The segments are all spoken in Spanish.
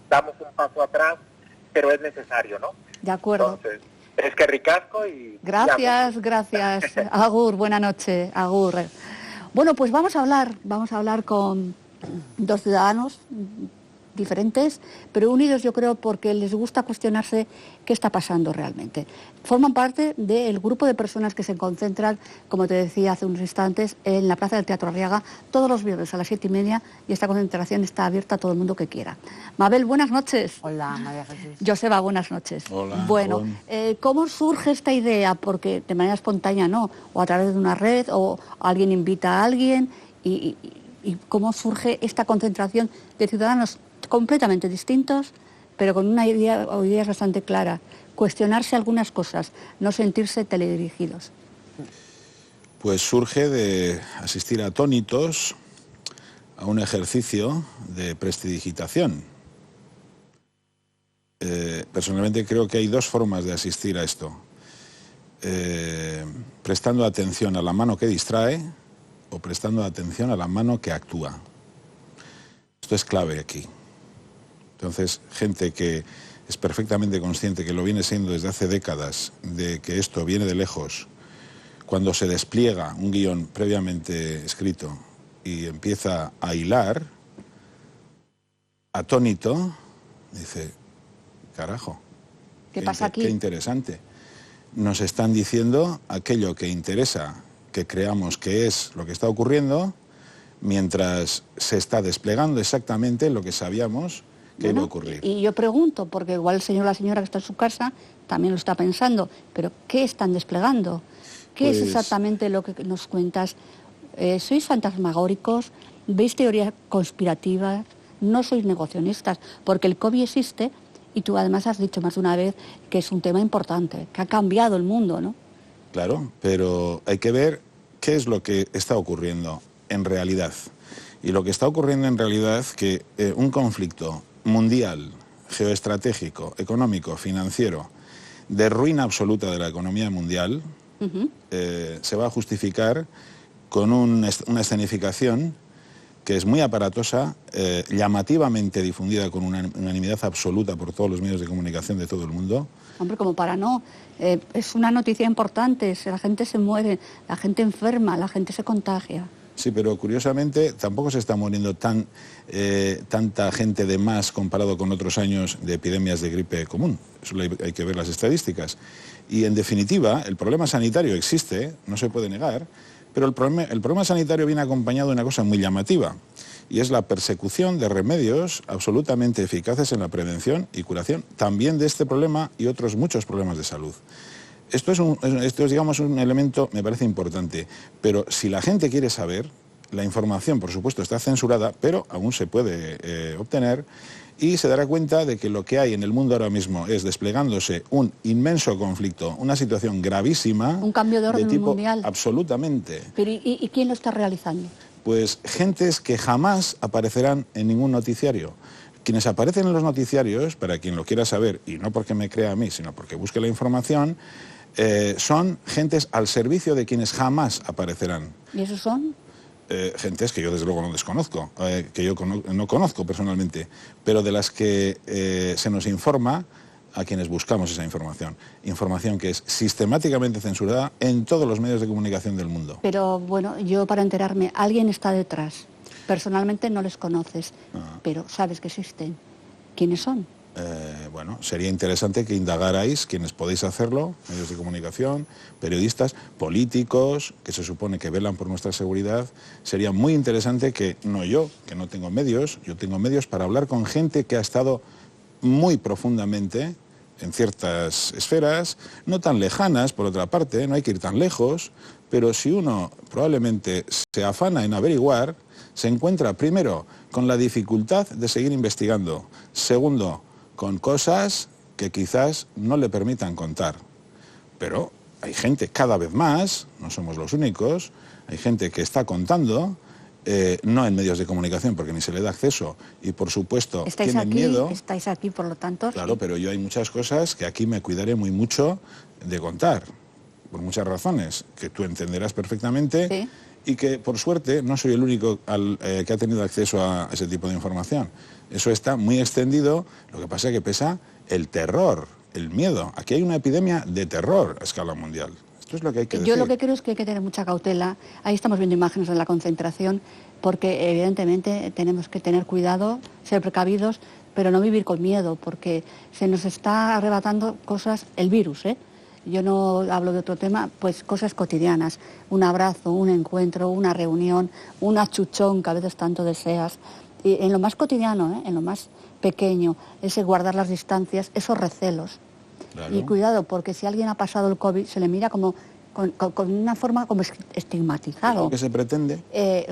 damos un paso atrás, pero es necesario, ¿no? De acuerdo. Entonces, es que ricasco y... Gracias, gracias. Agur, buena noche, agur. Bueno, pues vamos a hablar con dos ciudadanos diferentes, pero unidos yo creo porque les gusta cuestionarse qué está pasando realmente. Forman parte del grupo de personas que se concentran, como te decía hace unos instantes, en la Plaza del Teatro Arriaga todos los viernes a las 7:30 y esta concentración está abierta a todo el mundo que quiera. Mabel, buenas noches. Hola, María Jesús. Joseba, buenas noches. Hola. Bueno, ¿cómo surge esta idea? Porque de manera espontánea no, o a través de una red, o alguien invita a alguien, y cómo surge esta concentración de ciudadanos completamente distintos, pero con una idea bastante clara: cuestionarse algunas cosas, no sentirse teledirigidos. Pues surge de asistir atónitos a un ejercicio de prestidigitación. Personalmente creo que hay dos formas de asistir a esto. Prestando atención a la mano que distrae o prestando atención a la mano que actúa. Esto es clave aquí. Entonces, gente que es perfectamente consciente, que lo viene siendo desde hace décadas, de que esto viene de lejos, cuando se despliega un guión previamente escrito y empieza a hilar, atónito, dice, carajo, ¿qué pasa aquí? Qué interesante. Nos están diciendo aquello que interesa, que creamos que es lo que está ocurriendo, mientras se está desplegando exactamente lo que sabíamos que iba a ocurrir. Y yo pregunto, porque igual el señor o la señora que está en su casa también lo está pensando, pero ¿qué están desplegando? ¿Qué es exactamente lo que nos cuentas? ¿Sois fantasmagóricos? ¿Veis teorías conspirativas? ¿No sois negacionistas? Porque el COVID existe y tú además has dicho más de una vez que es un tema importante, que ha cambiado el mundo, ¿no? Claro, pero hay que ver qué es lo que está ocurriendo en realidad. Y lo que está ocurriendo en realidad es que un conflicto mundial, geoestratégico, económico, financiero, de ruina absoluta de la economía mundial, se va a justificar con una escenificación que es muy aparatosa, llamativamente difundida con una unanimidad absoluta por todos los medios de comunicación de todo el mundo. Hombre, como para no. Es una noticia importante, la gente se muere, la gente enferma, la gente se contagia. Sí, pero curiosamente tampoco se está muriendo tanta gente de más comparado con otros años de epidemias de gripe común. Solo hay que ver las estadísticas. Y en definitiva, el problema sanitario existe, no se puede negar, pero el problema sanitario viene acompañado de una cosa muy llamativa, y es la persecución de remedios absolutamente eficaces en la prevención y curación también de este problema y otros muchos problemas de salud. Esto es, digamos, un elemento, me parece importante, pero si la gente quiere saber, la información, por supuesto, está censurada, pero aún se puede obtener, y se dará cuenta de que lo que hay en el mundo ahora mismo es desplegándose un inmenso conflicto, una situación gravísima. Un cambio de orden tipo, mundial. Absolutamente. Pero ¿y quién lo está realizando? Pues gentes que jamás aparecerán en ningún noticiario. Quienes aparecen en los noticiarios, para quien lo quiera saber, y no porque me crea a mí, sino porque busque la información, son gentes al servicio de quienes jamás aparecerán. ¿Y esos son? Gentes que yo desde luego no desconozco, que yo no conozco personalmente, pero de las que se nos informa a quienes buscamos esa información. Información que es sistemáticamente censurada en todos los medios de comunicación del mundo. Pero bueno, yo para enterarme, alguien está detrás. Personalmente no les conoces, pero sabes que existen. ¿Quiénes son? Bueno, sería interesante que indagarais, quienes podéis hacerlo, medios de comunicación, periodistas, políticos, que se supone que velan por nuestra seguridad. Sería muy interesante que, no yo, que no tengo medios, yo tengo medios para hablar con gente que ha estado muy profundamente en ciertas esferas, no tan lejanas, por otra parte, no hay que ir tan lejos, pero si uno probablemente se afana en averiguar, se encuentra primero con la dificultad de seguir investigando, segundo, con cosas que quizás no le permitan contar. Pero hay gente cada vez más, no somos los únicos, hay gente que está contando, no en medios de comunicación porque ni se le da acceso y por supuesto tienen miedo. Estáis aquí, por lo tanto. Claro, sí. pero yo hay muchas cosas que aquí me cuidaré muy mucho de contar, por muchas razones, que tú entenderás perfectamente. Sí. y que, por suerte, no soy el único que ha tenido acceso a ese tipo de información. Eso está muy extendido, lo que pasa es que pesa el terror, el miedo. Aquí hay una epidemia de terror a escala mundial. Esto es lo que hay que decir. Yo lo que creo es que hay que tener mucha cautela. Ahí estamos viendo imágenes de la concentración, porque evidentemente tenemos que tener cuidado, ser precavidos, pero no vivir con miedo, porque se nos está arrebatando cosas, el virus, Yo no hablo de otro tema, pues cosas cotidianas. Un abrazo, un encuentro, una reunión, un achuchón que a veces tanto deseas. Y en lo más cotidiano, en lo más pequeño, ese guardar las distancias, esos recelos. Claro. Y cuidado, porque si alguien ha pasado el COVID, se le mira como con una forma como estigmatizado. ¿Lo que se pretende?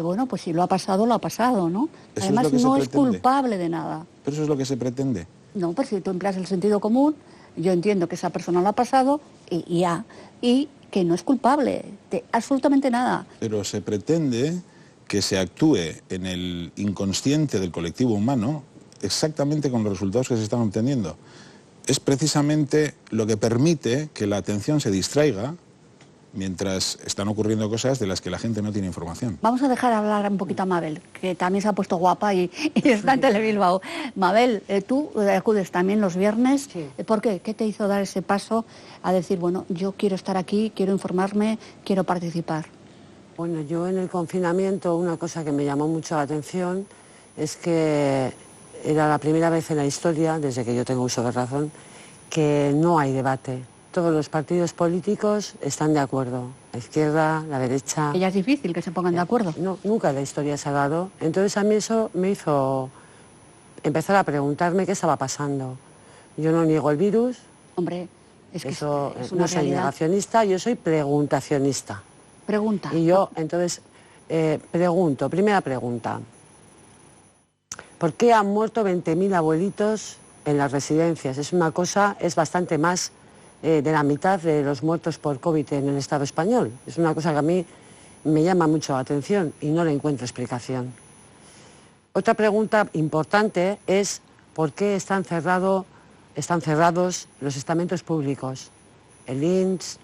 Bueno, pues si lo ha pasado, ¿no? Eso Además, es lo que no se es pretende. culpable de nada. Pero eso es lo que se pretende. No, pues si tú empleas el sentido común, yo entiendo que esa persona lo ha pasado y que no es culpable de absolutamente nada. Pero se pretende que se actúe en el inconsciente del colectivo humano exactamente con los resultados que se están obteniendo. Es precisamente lo que permite que la atención se distraiga mientras están ocurriendo cosas de las que la gente no tiene información. Vamos a dejar hablar un poquito a Mabel, que también se ha puesto guapa y está en Telebilbao. Mabel, tú acudes también los viernes. Sí. ¿Por qué? ¿Qué te hizo dar ese paso a decir, bueno, yo quiero estar aquí, quiero informarme, quiero participar? Bueno, yo en el confinamiento una cosa que me llamó mucho la atención es que era la primera vez en la historia, desde que yo tengo uso de razón, que no hay debate. Todos los partidos políticos están de acuerdo, la izquierda, la derecha. Ya es difícil que se pongan de acuerdo. No, nunca en la historia se ha dado. Entonces a mí eso me hizo empezar a preguntarme qué estaba pasando. Yo no niego el virus. Hombre, es que eso, es una no soy realidad. negacionista, yo soy preguntacionista. Pregunta. Y yo, entonces, pregunto, primera pregunta. ¿Por qué han muerto 20.000 abuelitos en las residencias? Es bastante más de la mitad de los muertos por COVID en el Estado español. Es una cosa que a mí me llama mucho la atención y no le encuentro explicación. Otra pregunta importante es ¿por qué están cerrados los estamentos públicos? El INSS,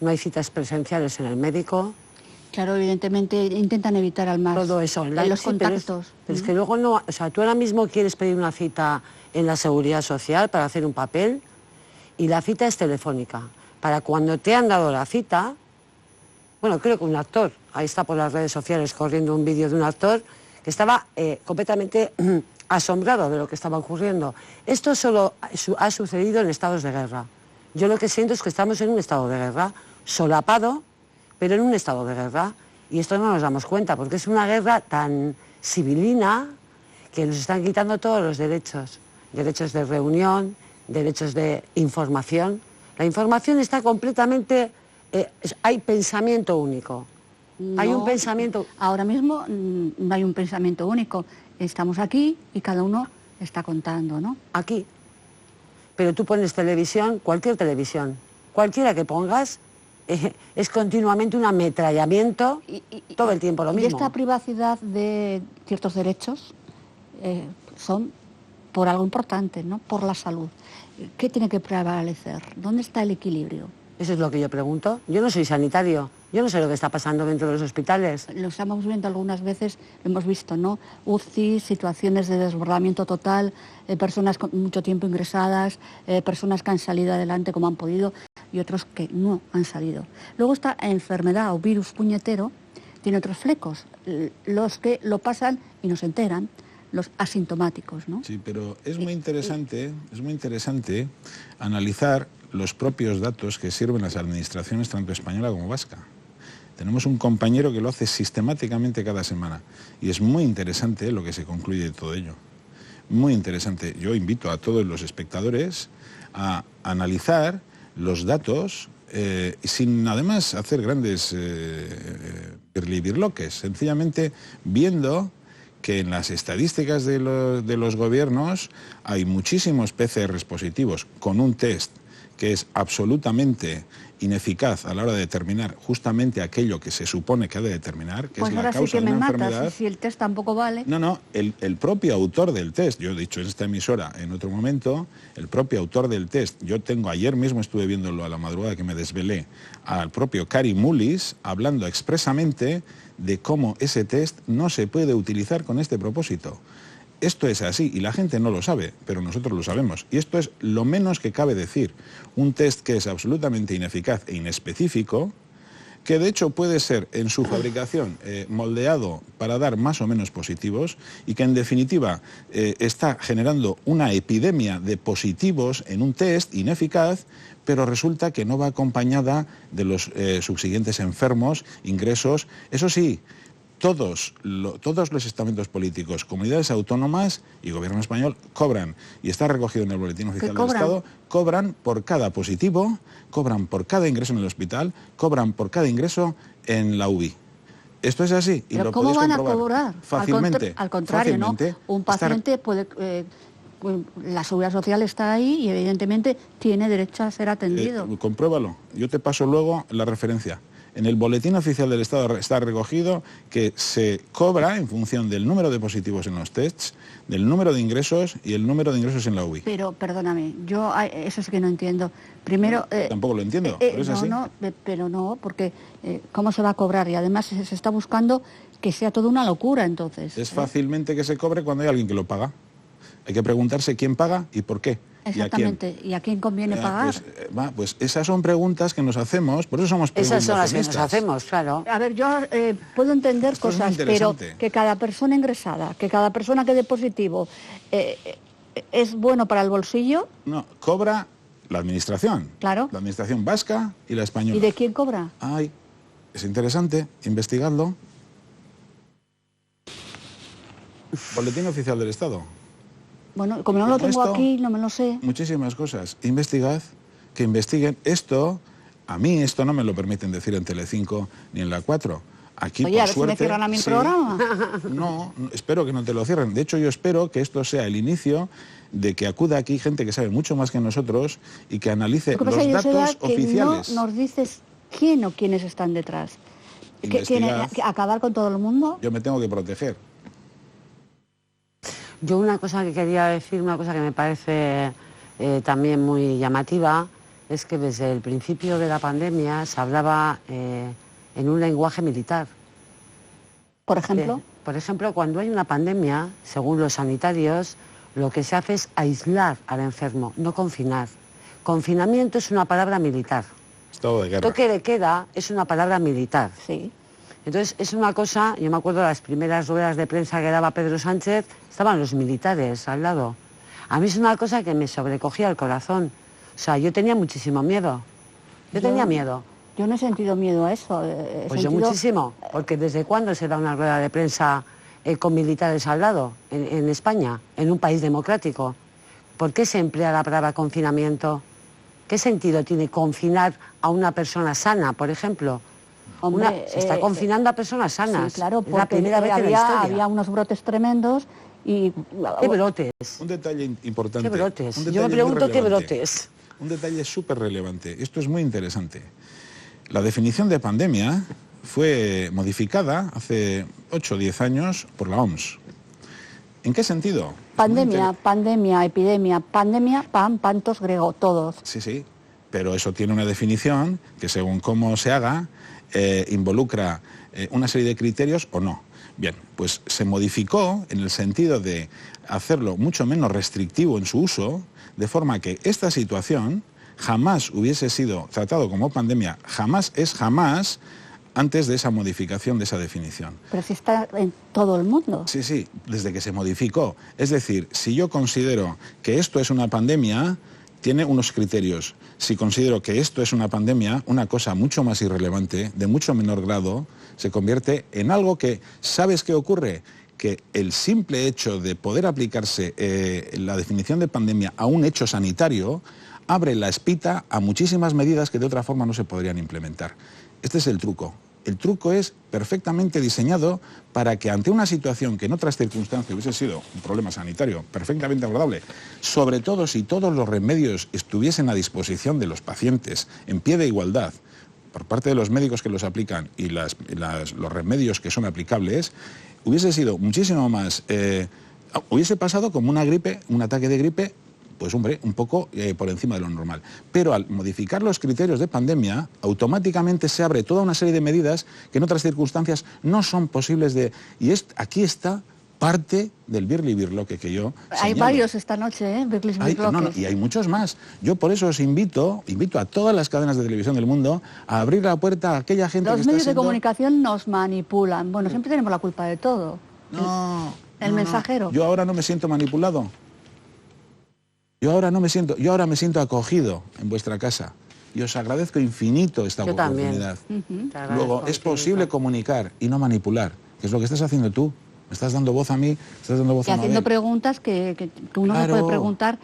no hay citas presenciales en el médico. Claro, evidentemente intentan evitar al más Todo eso online. los Sí, contactos. pero es que luego no, o sea, tú ahora mismo quieres pedir una cita en la Seguridad Social para hacer un papel y la cita es telefónica. Para cuando te han dado la cita, bueno, creo que un actor, ahí está por las redes sociales corriendo un vídeo de un actor que estaba completamente asombrado de lo que estaba ocurriendo. Esto solo ha sucedido en estados de guerra. Yo lo que siento es que estamos en un estado de guerra, solapado, pero en un estado de guerra. Y esto no nos damos cuenta, porque es una guerra tan civilina que nos están quitando todos los derechos. Derechos de reunión, derechos de información. La información está completamente... hay pensamiento único. No, hay un pensamiento... Ahora mismo no hay un pensamiento único. Estamos aquí y cada uno está contando, ¿no? Aquí. Pero tú pones televisión, cualquier televisión, cualquiera que pongas, es continuamente un ametrallamiento, todo el tiempo lo mismo. Y esta privacidad de ciertos derechos son por algo importante, ¿no? Por la salud. ¿Qué tiene que prevalecer? ¿Dónde está el equilibrio? Eso es lo que yo pregunto. Yo no soy sanitario, yo no sé lo que está pasando dentro de los hospitales. Lo estamos viendo algunas veces, lo hemos visto, ¿no? UCI, situaciones de desbordamiento total, personas con mucho tiempo ingresadas, personas que han salido adelante como han podido y otros que no han salido. Luego esta enfermedad o virus puñetero tiene otros flecos, los que lo pasan y no se enteran, los asintomáticos, ¿no? Sí, pero es muy interesante analizar los propios datos que sirven las administraciones tanto española como vasca. Tenemos un compañero que lo hace sistemáticamente cada semana y es muy interesante lo que se concluye de todo ello. Muy interesante. Yo invito a todos los espectadores a analizar los datos sin además hacer grandes birlibirloques, sencillamente viendo que en las estadísticas de los gobiernos hay muchísimos PCRs positivos con un test que es absolutamente ineficaz a la hora de determinar justamente aquello que se supone que ha de determinar, que pues es la ahora causa sí que de me una matas, enfermedad. si el test tampoco vale. No, el propio autor del test, yo he dicho en esta emisora en otro momento, el propio autor del test, ayer mismo estuve viéndolo a la madrugada que me desvelé, al propio Kary Mullis hablando expresamente de cómo ese test no se puede utilizar con este propósito. Esto es así y la gente no lo sabe, pero nosotros lo sabemos. Y esto es lo menos que cabe decir. Un test que es absolutamente ineficaz e inespecífico, que de hecho puede ser en su fabricación moldeado para dar más o menos positivos y que en definitiva está generando una epidemia de positivos en un test ineficaz, pero resulta que no va acompañada de los subsiguientes enfermos, ingresos. Eso sí, todos los estamentos políticos, comunidades autónomas y gobierno español cobran, y está recogido en el Boletín Oficial del Estado, cobran por cada positivo, cobran por cada ingreso en el hospital, cobran por cada ingreso en la UBI. Esto es así. Y ¿Pero lo cómo van a comprobar cobrar? fácilmente. Al contrario, fácilmente. ¿no? Un paciente puede... la seguridad social está ahí y evidentemente tiene derecho a ser atendido. Compruébalo. Yo te paso luego la referencia. En el Boletín Oficial del Estado está recogido que se cobra en función del número de positivos en los tests, del número de ingresos y el número de ingresos en la UBI. Pero, perdóname, yo eso sí que no entiendo. Primero... tampoco lo entiendo, pero es así. Pero no, porque ¿cómo se va a cobrar? Y además se está buscando que sea toda una locura, entonces. Es fácilmente que se cobre cuando hay alguien que lo paga. Hay que preguntarse quién paga y por qué. Exactamente. ¿Y a quién conviene pagar? Pues esas son preguntas que nos hacemos, por eso somos esas son las que nos hacemos, claro. A ver, yo puedo entender Esto cosas, pero que cada persona ingresada, que cada persona que dé positivo, ¿es bueno para el bolsillo? No, cobra la administración. Claro. La administración vasca y la española. ¿Y de quién cobra? Ay, es interesante, investigadlo. Boletín Oficial del Estado. Bueno, como no lo tengo aquí, no me lo sé. Muchísimas cosas. Investigad, que investiguen. A mí esto no me lo permiten decir en Telecinco ni en la 4. Aquí, oye, por a ver suerte, si me cierran a mi programa. No, espero que no te lo cierren. De hecho, yo espero que esto sea el inicio de que acuda aquí gente que sabe mucho más que nosotros y que analice los datos oficiales. No nos dices quién o quiénes están detrás. ¿Quieren acabar con todo el mundo? Yo me tengo que proteger. Yo una cosa que quería decir, una cosa que me parece también muy llamativa, es que desde el principio de la pandemia se hablaba en un lenguaje militar. ¿Por ejemplo? Por ejemplo, cuando hay una pandemia, según los sanitarios, lo que se hace es aislar al enfermo, no confinar. Confinamiento es una palabra militar. Estado de guerra. Toque de queda es una palabra militar. Sí. Entonces, es una cosa, yo me acuerdo de las primeras ruedas de prensa que daba Pedro Sánchez, estaban los militares al lado. A mí es una cosa que me sobrecogía el corazón. O sea, yo tenía muchísimo miedo. Yo tenía miedo. Yo no he sentido miedo a eso. Pues yo muchísimo, porque ¿desde cuándo se da una rueda de prensa con militares al lado en España, en un país democrático? ¿Por qué se emplea la palabra confinamiento? ¿Qué sentido tiene confinar a una persona sana, por ejemplo? Hombre, se está confinando a personas sanas. Sí, claro, porque la primera vez en la historia. había unos brotes tremendos y... ¿Qué brotes? Un detalle importante. ¿Qué brotes? Yo me pregunto qué brotes. Un detalle súper relevante. Esto es muy interesante. La definición de pandemia fue modificada hace 8 o 10 años por la OMS. ¿En qué sentido? Pandemia, epidemia, pandemia, pantos griego, todos. Sí, pero eso tiene una definición que según cómo se haga, involucra una serie de criterios o no. Bien, pues se modificó en el sentido de hacerlo mucho menos restrictivo en su uso, de forma que esta situación jamás hubiese sido tratado como pandemia, jamás antes de esa modificación de esa definición. Pero si está en todo el mundo. Sí, desde que se modificó. Es decir, si yo considero que esto es una pandemia, tiene unos criterios. Si considero que esto es una pandemia, una cosa mucho más irrelevante, de mucho menor grado, se convierte en algo que, ¿sabes qué ocurre? Que el simple hecho de poder aplicarse la definición de pandemia a un hecho sanitario abre la espita a muchísimas medidas que de otra forma no se podrían implementar. Este es el truco. El truco es perfectamente diseñado para que ante una situación que en otras circunstancias hubiese sido un problema sanitario perfectamente abordable, sobre todo si todos los remedios estuviesen a disposición de los pacientes en pie de igualdad, por parte de los médicos que los aplican y los remedios que son aplicables, hubiese sido muchísimo más... hubiese pasado como una gripe, un ataque de gripe, pues hombre, un poco por encima de lo normal. Pero al modificar los criterios de pandemia, automáticamente se abre toda una serie de medidas que en otras circunstancias no son posibles de... Y aquí está parte del birli-birloque que yo Hay señalo. varios esta noche, ¿eh? Birlis-birloques. Y hay muchos más. Yo por eso os invito a todas las cadenas de televisión del mundo a abrir la puerta a aquella gente que Los está medios de siendo... comunicación nos manipulan. Bueno, siempre tenemos la culpa de todo. El mensajero. Yo ahora no me siento manipulado. Yo ahora me siento acogido en vuestra casa. Y os agradezco infinito esta oportunidad. Luego, es posible comunicar y no manipular, que es lo que estás haciendo tú. Me estás dando voz a mí, estás dando voz Y a haciendo Mabel. preguntas que uno no puede preguntar,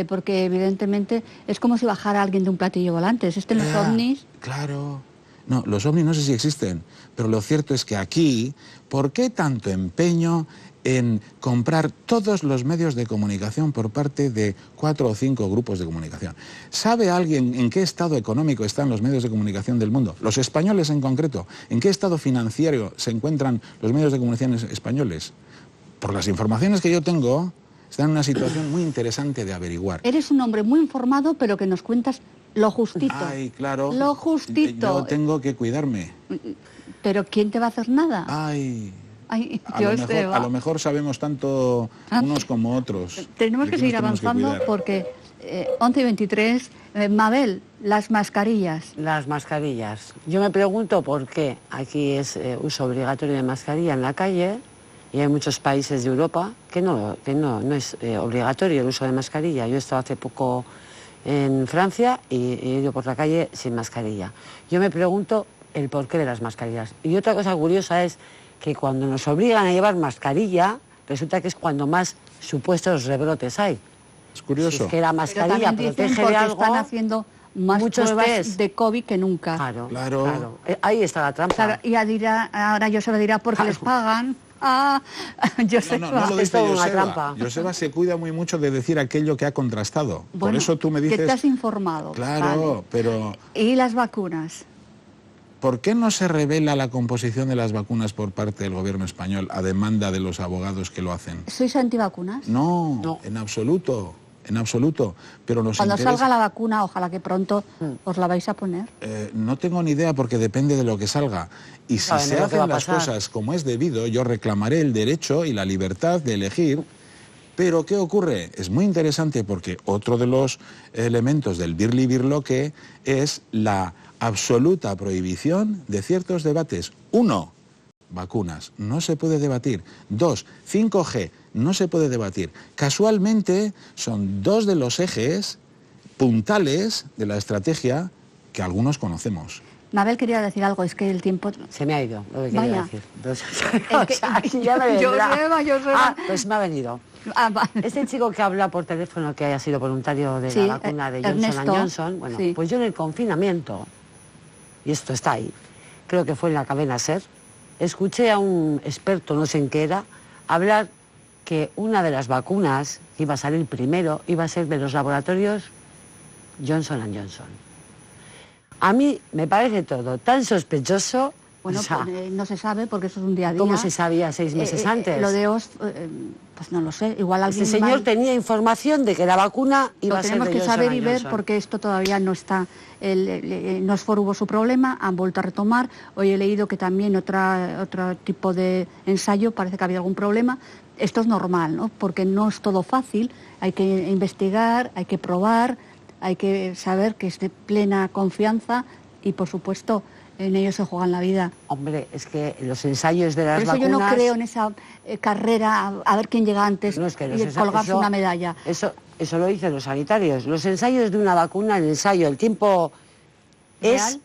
porque evidentemente es como si bajara alguien de un platillo volante. ¿Existen los ovnis? Claro. No, los ovnis no sé si existen, pero lo cierto es que aquí, ¿por qué tanto empeño en comprar todos los medios de comunicación por parte de 4 o 5 grupos de comunicación? ¿Sabe alguien en qué estado económico están los medios de comunicación del mundo? Los españoles en concreto. ¿En qué estado financiero se encuentran los medios de comunicación españoles? Por las informaciones que yo tengo, están en una situación muy interesante de averiguar. Eres un hombre muy informado, pero que nos cuentas lo justito. Ay, claro. Lo justito. Yo tengo que cuidarme. Pero ¿quién te va a hacer nada? Ay... Ay, a lo mejor sabemos tanto unos como otros. Tenemos que seguir avanzando porque 11 y 23, Mabel, las mascarillas. Las mascarillas. Yo me pregunto por qué aquí es uso obligatorio de mascarilla en la calle y hay muchos países de Europa que no es obligatorio el uso de mascarilla. Yo he estado hace poco en Francia y he ido por la calle sin mascarilla. Yo me pregunto el porqué de las mascarillas. Y otra cosa curiosa es que cuando nos obligan a llevar mascarilla, resulta que es cuando más supuestos rebrotes hay. Es curioso. Si es que la mascarilla protege de algo, están haciendo más pruebas de COVID que nunca. Claro. Ahí está la trampa. Claro, y ahora Joseba dirá, porque les pagan. Joseba. No lo dice Es una Joseba. trampa. Joseba se cuida muy mucho de decir aquello que ha contrastado. Bueno, por eso tú me dices... que te has informado. Claro, vale. pero... ¿Y las vacunas? ¿Por qué no se revela la composición de las vacunas por parte del gobierno español a demanda de los abogados que lo hacen? ¿Sois antivacunas? No, en absoluto. En absoluto. Pero nos Cuando interesa... salga la vacuna, ojalá que pronto os la vais a poner. No tengo ni idea porque depende de lo que salga. Y si se hacen las cosas como es debido, yo reclamaré el derecho y la libertad de elegir. Pero ¿qué ocurre? Es muy interesante porque otro de los elementos del birli-birloque es la absoluta prohibición de ciertos debates. 1, vacunas, no se puede debatir. 2, 5G, no se puede debatir. Casualmente son 2 de los ejes puntales de la estrategia que algunos conocemos. Mabel quería decir algo, es que el tiempo... Se me ha ido lo que quería decir. Joseba. Pues me ha venido. Vale. Este chico que habla por teléfono que haya sido voluntario de la vacuna de Johnson & Johnson, bueno, pues yo en el confinamiento, y esto está ahí, creo que fue en la cadena SER, escuché a un experto, no sé en qué era, hablar que una de las vacunas que iba a salir primero iba a ser de los laboratorios Johnson & Johnson. A mí me parece todo tan sospechoso. Bueno, no se sabe porque eso es un día a día. ¿Cómo se sabía 6 meses antes? Lo de Oz, pues no lo sé. Igual alguien Este señor tenía información de que la vacuna iba a ser de Johnson & Johnson. Lo tenemos que saber y ver porque esto todavía no está. No hubo su problema, han vuelto a retomar. Hoy he leído que también otro tipo de ensayo, parece que había algún problema. Esto es normal, ¿no? Porque no es todo fácil. Hay que investigar, hay que probar, hay que saber que es de plena confianza y, por supuesto, en ellos se juegan la vida. Hombre, es que los ensayos de las vacunas... Por eso vacunas... yo no creo en esa carrera a ver quién llega antes y colgarse una medalla. Eso lo dicen los sanitarios. Los ensayos de una vacuna, el ensayo, el tiempo ¿real? Es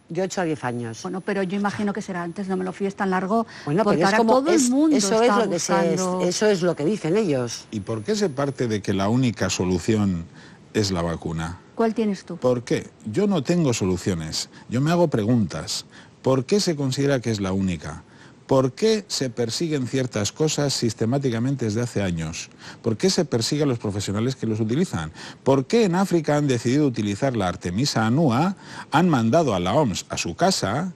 de 8 a 10 años. Bueno, pero yo imagino que será antes, no me lo fíes tan largo, bueno, porque ahora todo el mundo está buscando... Eso es lo que dicen ellos. ¿Y por qué se parte de que la única solución es la vacuna? ¿Cuál tienes tú? ¿Por qué? Yo no tengo soluciones, yo me hago preguntas. ¿Por qué se considera que es la única? ¿Por qué se persiguen ciertas cosas sistemáticamente desde hace años? ¿Por qué se persigue a los profesionales que los utilizan? ¿Por qué en África han decidido utilizar la Artemisa annua? Han mandado a la OMS a su casa.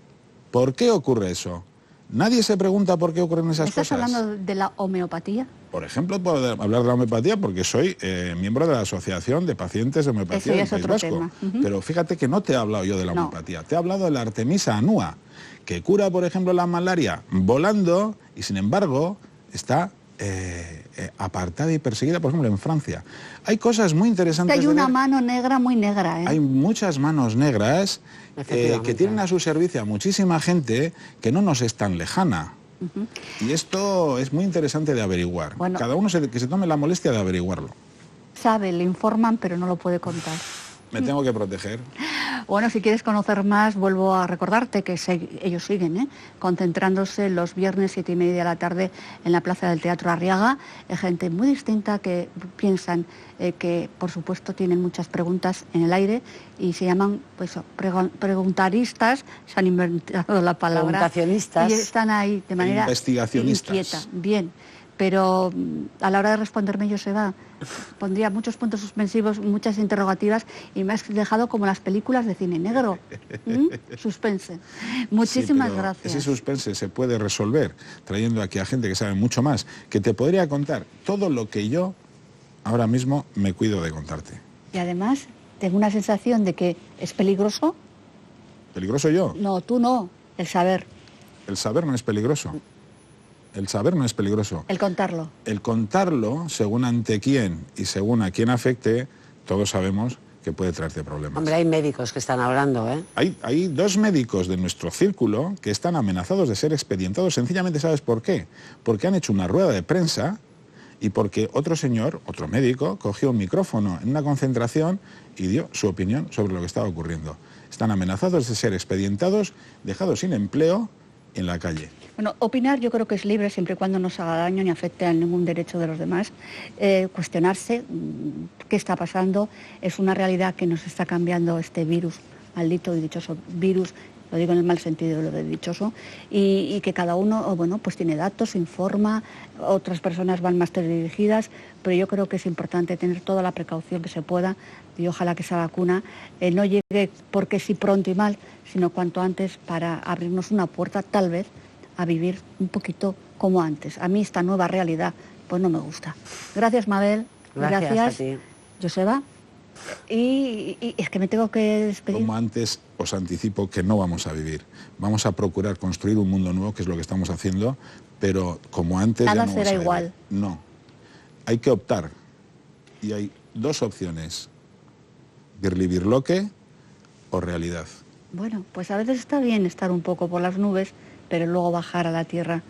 ¿Por qué ocurre eso? Nadie se pregunta por qué ocurren esas cosas. ¿Estás hablando de la homeopatía? Por ejemplo, puedo hablar de la homeopatía porque soy miembro de la Asociación de Pacientes de Homeopatía del País Vasco. Pero fíjate que no te he hablado yo de la homeopatía, te he hablado de la Artemisa annua, que cura, por ejemplo, la malaria volando y, sin embargo, está apartada y perseguida, por ejemplo, en Francia. Hay cosas muy interesantes. Hay una mano negra muy negra, ¿eh? Hay muchas manos negras que tienen a su servicio a muchísima gente que no nos es tan lejana. Y esto es muy interesante de averiguar. Bueno, cada uno que se tome la molestia de averiguarlo. Sabe, le informan, pero no lo puede contar. Me tengo que proteger. Bueno, si quieres conocer más, vuelvo a recordarte que ellos siguen concentrándose los viernes 7:30 de la tarde en la Plaza del Teatro Arriaga. Gente muy distinta que piensan que, por supuesto, tienen muchas preguntas en el aire y se llaman pues, preguntaristas, se han inventado la palabra. Preguntacionistas. Y están ahí de manera investigacionistas. inquieta. Bien. Pero a la hora de responderme, Joseba, pondría muchos puntos suspensivos, muchas interrogativas y me has dejado como las películas de cine negro. Suspense. Muchísimas gracias. Ese suspense se puede resolver trayendo aquí a gente que sabe mucho más, que te podría contar todo lo que yo ahora mismo me cuido de contarte. Y además, tengo una sensación de que es peligroso. ¿Peligroso yo? No, tú no, el saber. El saber no es peligroso. El saber no es peligroso. El contarlo. El contarlo, según ante quién y según a quién afecte, todos sabemos que puede traerte problemas. Hombre, hay médicos que están hablando, ¿eh? Hay 2 médicos de nuestro círculo que están amenazados de ser expedientados. Sencillamente, ¿sabes por qué? Porque han hecho una rueda de prensa y porque otro señor, otro médico, cogió un micrófono en una concentración y dio su opinión sobre lo que estaba ocurriendo. Están amenazados de ser expedientados, dejados sin empleo en la calle. Bueno, opinar yo creo que es libre siempre y cuando no se haga daño ni afecte a ningún derecho de los demás. Cuestionarse qué está pasando es una realidad que nos está cambiando este virus, maldito y dichoso virus, lo digo en el mal sentido de lo de dichoso, y que cada uno, bueno, pues tiene datos, informa, otras personas van más dirigidas, pero yo creo que es importante tener toda la precaución que se pueda y ojalá que esa vacuna no llegue porque sí pronto y mal, sino cuanto antes para abrirnos una puerta tal vez a vivir un poquito como antes. A mí esta nueva realidad pues no me gusta. Gracias, Mabel. Gracias a ti. Joseba. Y es que me tengo que despedir. Como antes, os anticipo que no vamos a vivir. Vamos a procurar construir un mundo nuevo, que es lo que estamos haciendo, pero como antes nada ya no será vamos a igual. vivir. No. Hay que optar. Y hay 2 opciones. Birlibirloque o realidad. Bueno, pues a veces está bien estar un poco por las nubes, pero luego bajar a la tierra.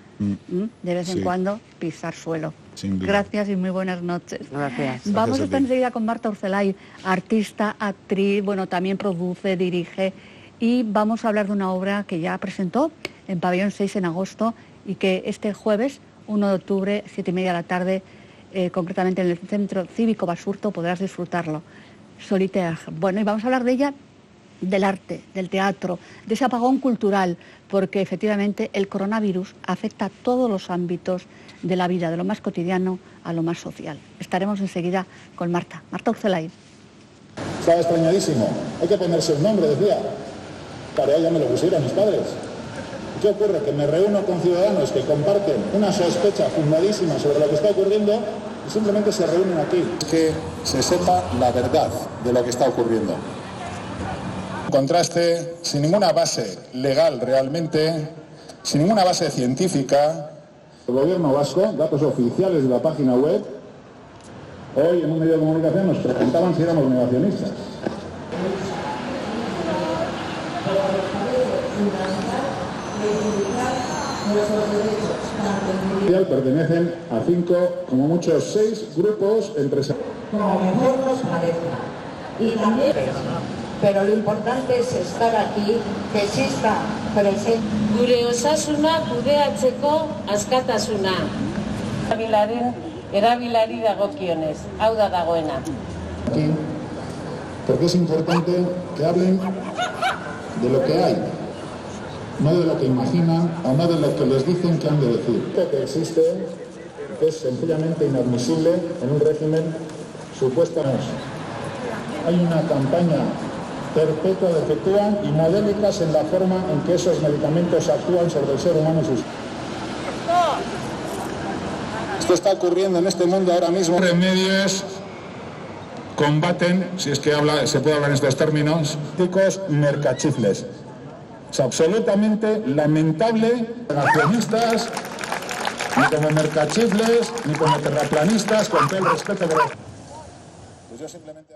De vez en cuando pisar suelo. Sin duda. Gracias y muy buenas noches. Gracias. Vamos a Gracias a estar ti. enseguida con Marta Urcelay, artista, actriz, bueno, también produce, dirige, y vamos a hablar de una obra que ya presentó en Pabellón 6 en agosto y que este jueves, 1 de octubre, 7:30 de la tarde, concretamente en el Centro Cívico Basurto, podrás disfrutarlo. Solitaire. Bueno, y vamos a hablar de ella, del arte, del teatro, de ese apagón cultural, porque efectivamente el coronavirus afecta a todos los ámbitos de la vida, de lo más cotidiano a lo más social. Estaremos enseguida con Marta Urcelay. Estaba extrañadísimo. Hay que ponerse un nombre, decía. Para ella me lo pusieron mis padres. ¿Qué ocurre? Que me reúno con ciudadanos que comparten una sospecha fundadísima sobre lo que está ocurriendo y simplemente se reúnen aquí. Que se sepa la verdad de lo que está ocurriendo. Contraste sin ninguna base legal realmente, sin ninguna base científica. El gobierno vasco, datos oficiales de la página web, hoy en un medio de comunicación nos preguntaban si éramos negacionistas. Pertenecen a 5, como muchos 6 grupos empresariales. Como mejor nos parezca. Y también, pero lo importante es estar aquí, que exista presente. Gure osasuna kudeatzeko askatasuna. Erabilari dagokionez, hau da dagoena. Aquí, porque es importante que hablen de lo que hay, no de lo que imaginan o no de lo que les dicen que han de decir. Lo que existe, que es sencillamente inadmisible en un régimen supuestamente. Hay una campaña perpetua de que actúan y modélicas en la forma en que esos medicamentos actúan sobre el ser humano y sus... Esto está ocurriendo en este mundo ahora mismo. Remedios combaten, si es que se puede hablar en estos términos, mercachifles. Es absolutamente lamentable nacionalistas, ni como mercachifles, ni como terraplanistas, con todo el respeto de los... Pues yo simplemente...